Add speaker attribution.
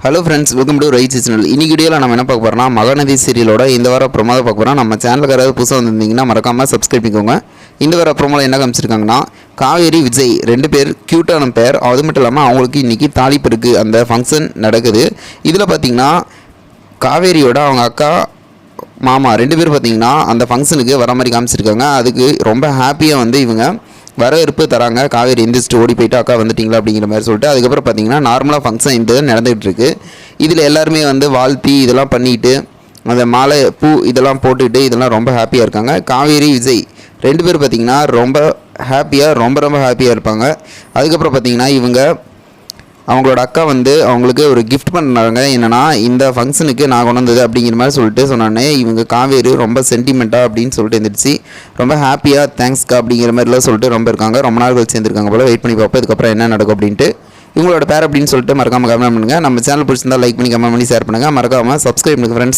Speaker 1: Hello friends, welcome to right channel. இன்னைக்கு வீடியோவில் நம்ம என்ன பார்க்க போகிறோம்னா, மகாநதி சீரியலோட இந்த வார ப்ரோமோ பார்க்க போகிறோம். நம்ம சேனலுக்கு யாராவது புதுசாக வந்திருந்தீங்கன்னா மறக்காமல் சப்ஸ்கிரைப் பண்ணிக்கோங்க. இந்த வார ப்ரோமோவில் என்ன காமிச்சிருக்காங்கன்னா, காவேரி விஜய் 2 பேர் க்யூட்டான பேர். அது மட்டும் இல்லாமல் அவங்களுக்கு இன்றைக்கி தாலிப்பருக்கு அந்த ஃபங்க்ஷன் நடக்குது. இதில் பார்த்திங்கன்னா காவேரியோட அவங்க அக்கா மாமா 2 பேர் பார்த்திங்கன்னா அந்த ஃபங்க்ஷனுக்கு வர மாதிரி காமிச்சிருக்காங்க. அதுக்கு ரொம்ப ஹாப்பியாக வந்து இவங்க வரவேற்பு தராங்க. காவேரி எந்திரிச்சிட்டு ஓடி போயிட்டு அக்கா வந்துட்டிங்களா அப்படிங்கிற மாதிரி சொல்லிட்டு அதுக்கப்புறம் பார்த்தீங்கன்னா நார்மலாக ஃபங்க்ஷன் இந்த நடந்துகிட்டு இருக்கு. இதில் எல்லாருமே வந்து வாழ்த்தி இதெல்லாம் பண்ணிட்டு அந்த மாலை பூ இதெல்லாம் போட்டுக்கிட்டு இதெல்லாம் ரொம்ப ஹாப்பியாக இருக்காங்க. காவேரி விஜய் 2 பேர் பார்த்திங்கன்னா ரொம்ப ஹாப்பியாக இருப்பாங்க. அதுக்கப்புறம் பார்த்திங்கன்னா இவங்க அவங்களோட அக்கா வந்து அவங்களுக்கு ஒரு கிஃப்ட் பண்ணுறாங்க. என்னென்னா, இந்த ஃபங்க்ஷனுக்கு நான் கொண்டு வந்தது அப்படிங்கிற மாதிரி சொல்லிட்டு சொன்னானே, இவங்க காவேரி ரொம்ப சென்டிமெண்ட்டாக அப்படின்னு சொல்லிட்டு எழுந்திரிச்சு ரொம்ப ஹாப்பியாக தேங்க்ஸ்க்கா அப்படிங்கிற மாதிரிலாம் சொல்லிட்டு ரொம்ப இருக்காங்க. ரொம்ப நாள் கழிச்சு சேர்ந்துருக்காங்க போல். வெயிட் பண்ணி பார்ப்போம் இதுக்கப்புறம் என்ன நடக்கும் அப்படின்ட்டு. இவங்களோட பேர் அப்படின்னு சொல்லிட்டு மறக்காமல் கமெண்ட் பண்ணுங்கள். நம்ம சேனல் பிடிச்சிருந்தால் லைக் பண்ணி கமெண்ட் பண்ணி ஷேர் பண்ணுங்கள். மறக்காமல் சப்ஸ்கிரைப் பண்ணுங்கள் ஃப்ரெண்ட்ஸ்.